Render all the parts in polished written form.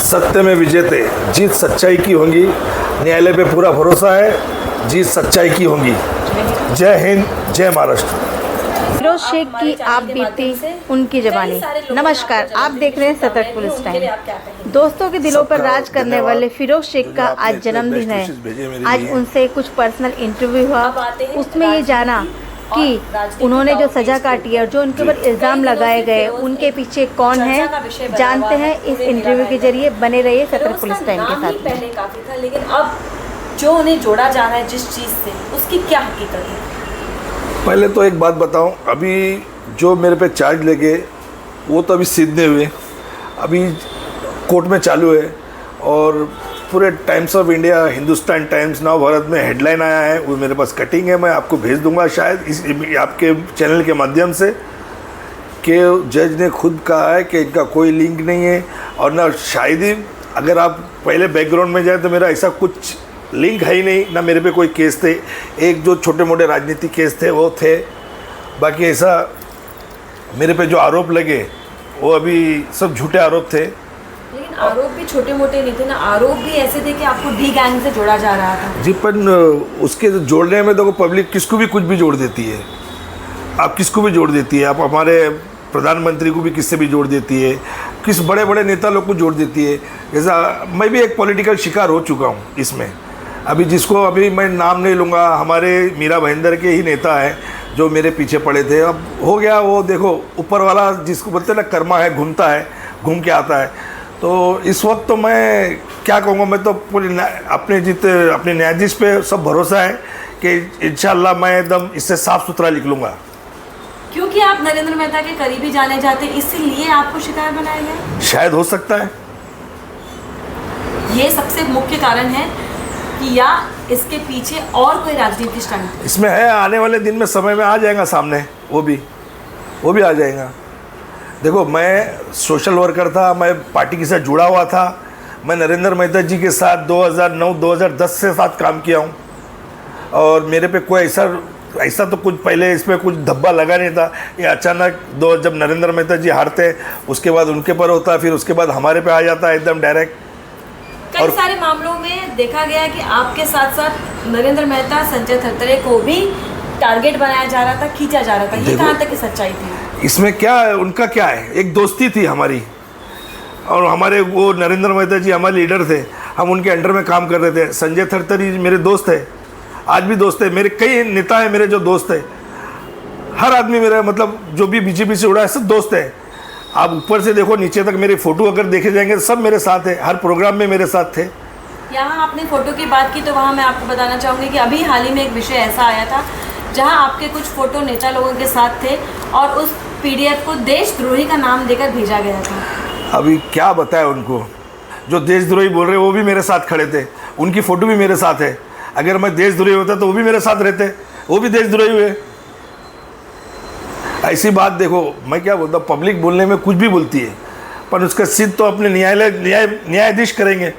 सत्य में विजेते, जीत सच्चाई की होगी। न्यायालय पे पूरा भरोसा है, जीत सच्चाई की होगी। जय हिंद, जय महाराष्ट्र। फिरोज शेख की आप बीती उनकी जबानी। नमस्कार, आप देख रहे हैं सतर्क पुलिस टाइम। दोस्तों के दिलों पर राज करने वाले फिरोज शेख का आज जन्मदिन है। आज उनसे कुछ पर्सनल इंटरव्यू हुआ, उसमें ये जाना कि उन्होंने जो सज़ा काटी है और जो उनके ऊपर इल्ज़ाम लगाए गए उनके पीछे कौन है, जानते हैं इस इंटरव्यू के जरिए। बने रहिए सतर्क पुलिस टाइम के साथ। पहले काफ़ी था, लेकिन अब जो उन्हें जोड़ा जा रहा है जिस चीज़ से, उसकी क्या हकीकत है? पहले तो एक बात बताऊं, अभी जो मेरे पे चार्ज लगे वो तो अभी सिद्ध नहीं हुए, अभी कोर्ट में चालू है। और पूरे times of India, Hindustan times, नव भारत में हेडलाइन आया है, वो मेरे पास कटिंग है, मैं आपको भेज दूंगा शायद इस आपके चैनल के माध्यम से, कि जज ने खुद कहा है कि इनका कोई लिंक नहीं है। और ना शायद ही, अगर आप पहले बैकग्राउंड में जाए तो मेरा ऐसा कुछ लिंक है ही नहीं, ना मेरे पे कोई केस थे। एक जो छोटे मोटे राजनीतिक केस थे वो थे, बाकी ऐसा मेरे पे जो आरोप लगे वो अभी सब झूठे आरोप थे। लेकिन आरोप भी छोटे मोटे नहीं थे ना, आरोप भी ऐसे थे कि आपको डी गैंग से जोड़ा जा रहा था। जी, पर उसके जोड़ने में तो पब्लिक किसको भी कुछ भी जोड़ देती है। आप किसको भी जोड़ देती है, आप हमारे प्रधानमंत्री को भी किससे भी जोड़ देती है, किस बड़े बड़े नेता लोग को जोड़ देती है। जैसा मैं भी एक पॉलिटिकल शिकार हो चुका हूँ इसमें। अभी जिसको अभी मैं नाम नहीं लूँगा, हमारे मीरा भाईंदर के ही नेता है जो मेरे पीछे पड़े थे। अब हो गया वो, देखो ऊपर वाला जिसको बोलते हैं ना, कर्मा है, घूमता है, घूम के आता है। तो इस वक्त तो मैं क्या कहूँगा, मैं तो पूरी अपने न्यायाधीश पे सब भरोसा है कि इंशाल्लाह मैं एकदम इससे साफ़ सुथरा लिख लूँगा। क्योंकि आप नरेंद्र मेहता के करीबी जाने जाते, इसीलिए आपको शिकार बनाया गया? शायद हो सकता है, ये सबसे मुख्य कारण है कि या इसके पीछे और कोई राजनीतिक स्टंट इसमें है। आने वाले दिन में समय में आ जाएगा सामने, वो भी आ जाएगा। देखो, मैं सोशल वर्कर था, मैं पार्टी के साथ जुड़ा हुआ था। मैं नरेंद्र मेहता जी के साथ 2009-2010 से साथ काम किया हूँ। और मेरे पे कोई ऐसा तो कुछ पहले इसमें कुछ धब्बा लगा नहीं था। ये अचानक जब नरेंद्र मेहता जी हारते, उसके बाद उनके पर होता, फिर उसके बाद हमारे पे आ जाता है एकदम डायरेक्ट। कई सारे मामलों में देखा गया कि आपके साथ साथ नरेंद्र मेहता, संजय थरथरे को भी टारगेट बनाया जा रहा था, खींचा जा रहा था। ये कहाँ तक की सच्चाई थी? इसमें क्या है, उनका क्या है, एक दोस्ती थी हमारी, और हमारे वो नरेंद्र मेहता जी हमारे लीडर थे, हम उनके अंडर में काम कर रहे थे। संजय थरथरी मेरे दोस्त है, आज भी दोस्त है। मेरे कई नेता हैं मेरे जो दोस्त है, हर आदमी मेरा, मतलब जो भी बीजेपी से उड़ा है सब दोस्त है। आप ऊपर से देखो नीचे तक मेरे फ़ोटो अगर देखे जाएंगे सब मेरे साथ है, हर प्रोग्राम में मेरे साथ थे। यहाँ आपने फ़ोटो की बात की तो वहाँ मैं आपको बताना चाहूँगी कि अभी हाल ही में एक विषय ऐसा आया था जहाँ आपके कुछ फ़ोटो नेता लोगों के साथ थे और उस पीडीएफ को देशद्रोही का नाम देकर भेजा गया था। अभी क्या बताएं उनको, जो देशद्रोही बोल रहे हैं वो भी मेरे साथ खड़े थे, उनकी फ़ोटो भी मेरे साथ है। अगर मैं देशद्रोही होता तो वो भी मेरे साथ रहते, वो भी देशद्रोही हुए। ऐसी बात देखो, मैं क्या बोलता हूँ, पब्लिक बोलने में कुछ भी बोलती है, पर उसका सिद्ध तो अपने न्यायाधीश करेंगे।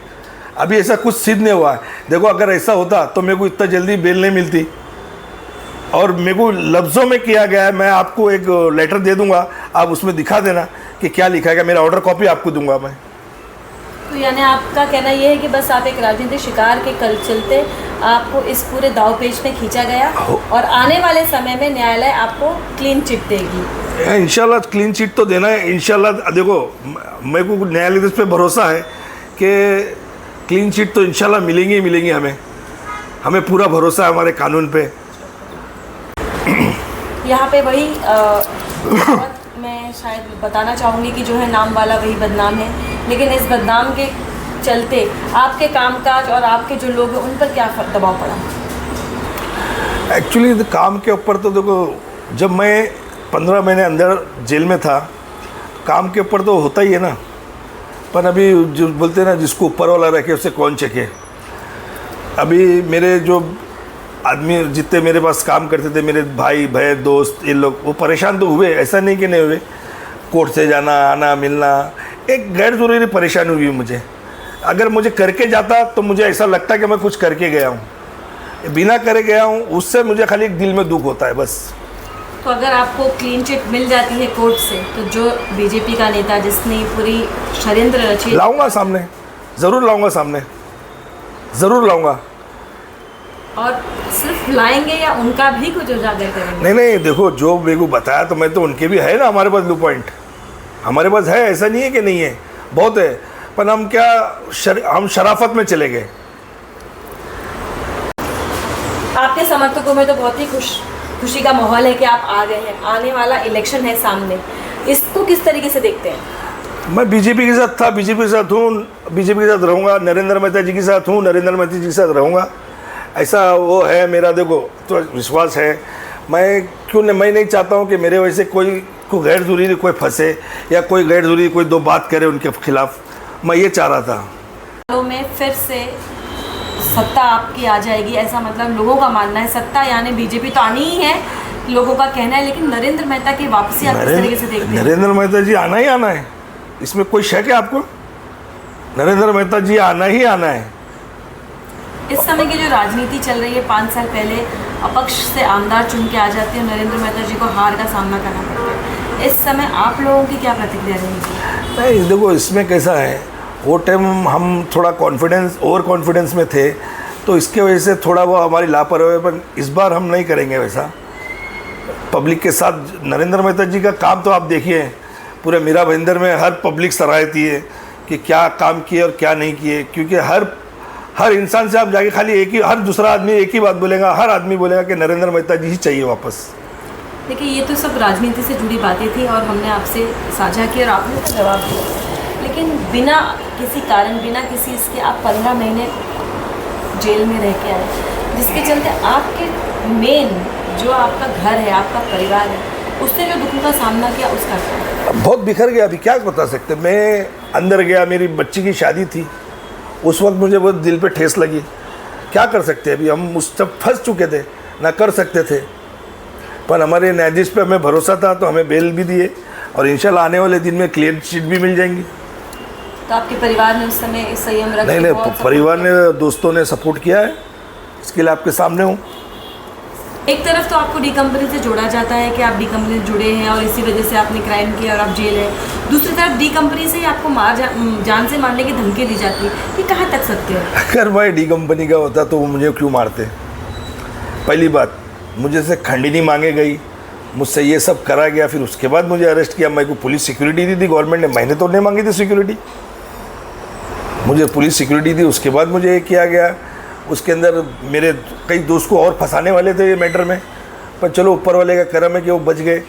अभी ऐसा कुछ सिद्ध नहीं हुआ है। देखो, अगर ऐसा होता तो मेरे को इतना जल्दी बेल नहीं मिलती। और मेरे को लफ्ज़ों में किया गया है, मैं आपको एक लेटर दे दूंगा, आप उसमें दिखा देना कि क्या लिखा है। मेरा ऑर्डर कॉपी आपको दूंगा मैं। तो यानी आपका कहना यह है कि बस आप एक राजनीतिक शिकार के कल चलते आपको इस पूरे दाव पेच में खींचा गया और आने वाले समय में न्यायालय आपको क्लीन चिट देगी। इंशाल्लाह क्लीन चिट तो देना है इंशाल्लाह। देखो, मेरे को न्यायालय पे भरोसा है कि क्लीन चिट तो इंशाल्लाह मिलेंगी ही मिलेंगी। हमें पूरा भरोसा है हमारे कानून पे। यहाँ पे वही मैं शायद बताना चाहूँगी कि जो है नाम वाला वही बदनाम है, लेकिन इस बदनाम के चलते आपके कामकाज और आपके जो लोग हैं उन पर क्या दबाव पड़ा? एक्चुअली काम के ऊपर तो देखो, जब मैं 15 महीने अंदर जेल में था, काम के ऊपर तो होता ही है ना। पर अभी जो बोलते हैं ना, जिसको ऊपर वाला रखे उसे कौन चखे। अभी मेरे जो आदमी जितने मेरे पास काम करते थे, मेरे भाई बहन दोस्त, ये लोग, वो परेशान तो हुए, ऐसा नहीं कि नहीं हुए। कोर्ट से जाना आना मिलना एक गैर ज़रूरी परेशानी हुई मुझे। अगर मुझे करके जाता तो मुझे ऐसा लगता कि मैं कुछ करके गया हूँ, बिना करे गया हूँ, उससे मुझे खाली एक दिल में दुख होता है बस। तो अगर आपको क्लीन चिट मिल जाती है कोर्ट से, तो जो बीजेपी का नेता जिसने पूरी षड्यंत्र रची, लाऊंगा सामने, ज़रूर लाऊंगा सामने, ज़रूर लाऊंगा। और सिर्फ लाएंगे या उनका भी कुछ उजागर करेंगे? नहीं नहीं, देखो जो मेरे को बताया तो मैं तो उनके भी है ना, हमारे पास व्यू पॉइंट हमारे पास है, ऐसा नहीं है कि नहीं है, बहुत है। पर हम क्या हम शराफत में चले गए। आपके समर्थकों में तो बहुत ही खुशी का माहौल है कि आप आ गए हैं। आने वाला इलेक्शन है सामने, इसको किस तरीके से देखते हैं? मैं बीजेपी के साथ था, बीजेपी के साथ हूँ, बीजेपी के साथ रहूँगा, नरेंद्र मेहता जी के साथ हूँ, नरेंद्र मेहता जी के साथ रहूँगा, ऐसा वो है मेरा। देखो तो विश्वास है, मैं नहीं चाहता हूँ कि मेरे वजह से कोई गैर ज़रूरी कोई फंसे या कोई गैर ज़रूरी कोई दो बात करे उनके खिलाफ, मैं ये चाह रहा था। में फिर से सत्ता आपकी आ जाएगी, ऐसा मतलब लोगों का मानना है। सत्ता यानी बीजेपी तो आनी ही है, लोगों का कहना है, लेकिन नरेंद्र मेहता की वापसी आप किस तरीके से देखते हैं? नरेंद्र मेहता जी आना ही आना है, इसमें कोई शक है आपको? नरेंद्र मेहता जी आना ही आना है। इस समय की जो राजनीति चल रही है, 5 साल पहले अपक्ष से आमदार चुन के आ जाते हैं, नरेंद्र मेहता जी को हार का सामना करना पड़ता है। इस समय आप लोगों की क्या प्रतिक्रिया रहेगी? नहीं देखो, इसमें कैसा है, वो टाइम हम थोड़ा ओवर कॉन्फिडेंस में थे, तो इसके वजह से थोड़ा वो हमारी लापरवाही, पर इस बार हम नहीं करेंगे वैसा पब्लिक के साथ। नरेंद्र मेहता जी का काम तो आप देखिए, पूरे मीरा भाईंदर में हर पब्लिक सराहती है कि क्या काम किए और क्या नहीं किए, क्योंकि हर इंसान से आप जाके खाली हर दूसरा आदमी एक ही बात बोलेगा, हर आदमी बोलेगा कि नरेंद्र मेहता जी ही चाहिए वापस। देखिए, ये तो सब राजनीति से जुड़ी बातें थी और हमने आपसे साझा की और आपने तो जवाब दिया, लेकिन बिना किसी कारण, बिना किसी इसके आप 15 महीने जेल में रह के आए, जिसके चलते आपके मेन जो आपका घर है, आपका परिवार है, उसने जो दुखों का सामना किया, उसका क्या? बहुत बिखर गया। अभी क्या बता सकते, मैं अंदर गया, मेरी बच्ची की शादी थी, उस वक्त मुझे बहुत दिल पे ठेस लगी। क्या कर सकते, अभी हम उस तक फंस चुके थे, ना कर सकते थे, पर हमारे न्यायाधीश पे हमें भरोसा था, तो हमें बेल भी दिए और इंशाल्लाह आने वाले दिन में क्लीन चिट भी मिल जाएंगी। तो आपके परिवार ने उस समय संयम रखा? नहीं, परिवार ने, दोस्तों ने सपोर्ट किया है, इसके लिए आपके सामने हूँ। एक तरफ तो आपको डी कंपनी से जोड़ा जाता है कि आप डी कंपनी से जुड़े हैं और इसी वजह से आपने क्राइम किया और आप जेल है, दूसरी तरफ डी कंपनी से ही आपको जान से मारने की धमकी दी जाती है, ये कहाँ तक सत्य है? अगर मैं डी कंपनी का होता तो वो मुझे क्यों मारते? पहली बात, मुझे से खंडनी मांगे गई, मुझसे ये सब करा गया, फिर उसके बाद मुझे अरेस्ट किया। मेरे को पुलिस सिक्योरिटी दी थी गवर्नमेंट ने, मैंने तो नहीं मांगी थी सिक्योरिटी, मुझे पुलिस सिक्योरिटी दी, उसके बाद मुझे ये किया गया। उसके अंदर मेरे कई दोस्त को और फंसाने वाले थे ये मैटर में, पर चलो ऊपर वाले का करम है कि वो बच गए।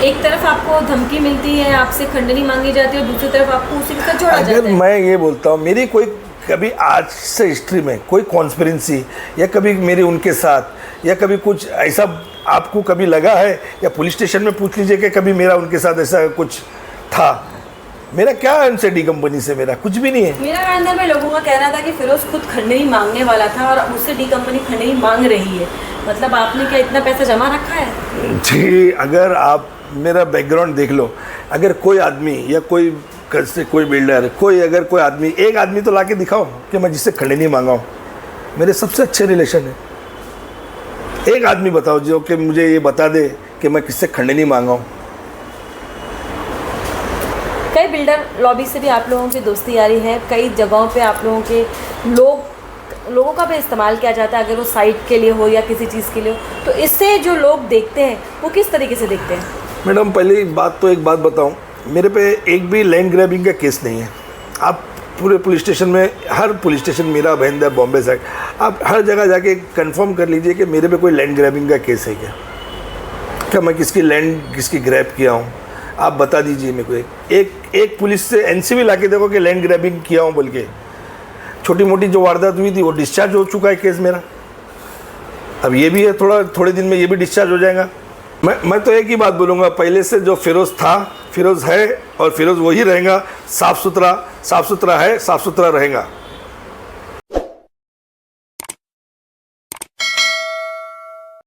एक तरफ आपको धमकी मिलती है, आपसे खंडनी मांगी जाती है, और दूसरी तरफ आपको उसी के साथ जोड़ा जाता है। अगर मैं ये बोलता हूँ, मेरी कोई कभी आज से हिस्ट्री में कोई कॉन्स्पिरेंसी या कभी मेरी उनके साथ या कभी कुछ ऐसा आपको कभी लगा है, या पुलिस स्टेशन में पूछ लीजिए कि कभी मेरा उनके साथ ऐसा कुछ था? मेरा क्या है उनसे, डी कंपनी से मेरा कुछ भी नहीं है। मेरा अंदर में लोगों का कहना था कि फिरोज खुद खंडनी मांगने वाला था और उससे डी कंपनी खंडनी मांग रही है, मतलब आपने क्या इतना पैसा जमा रखा है? जी, अगर आप मेरा बैकग्राउंड देख लो, अगर कोई आदमी या कोई बिल्डर, अगर कोई आदमी, एक आदमी तो लाके दिखाओ कि मैं जिससे खंडनी मांगा हूँ। मेरे सबसे अच्छे रिलेशन है, एक आदमी बताओ जो कि मुझे ये बता दे कि मैं किससे खंडनी मांगा हूँ। कई बिल्डर लॉबी से भी आप लोगों की दोस्ती यारी है, कई जगहों पे आप लोगों के लोगों का भी इस्तेमाल किया जाता है, अगर वो साइट के लिए हो या किसी चीज़ के लिए हो, तो इससे जो लोग देखते हैं वो किस तरीके से देखते हैं? मैडम, पहले एक बात बताऊं, मेरे पे एक भी लैंड ग्रैबिंग का केस नहीं है। आप पूरे पुलिस स्टेशन में, हर police station, Meera Bhayandar, Bombay side, आप हर जगह जाके कंफर्म कर लीजिए कि मेरे पे कोई लैंड ग्रैबिंग का केस है क्या मैं किसकी लैंड किसकी ग्रैब किया हूँ, आप बता दीजिए मेरे को। एक पुलिस से एनसीबी लाके देखो कि लैंड ग्रैबिंग किया हूँ बोल के। छोटी मोटी जो वारदात हुई थी वो डिस्चार्ज हो चुका है केस मेरा, अब ये भी है, थोड़े दिन में ये भी डिस्चार्ज हो जाएगा। मैं तो एक ही बात बोलूँगा, पहले से जो फिरोज़ था, फिरोज़ है और फिरोज़ वही रहेगा। साफ़ सुथरा है, साफ़ सुथरा रहेगा।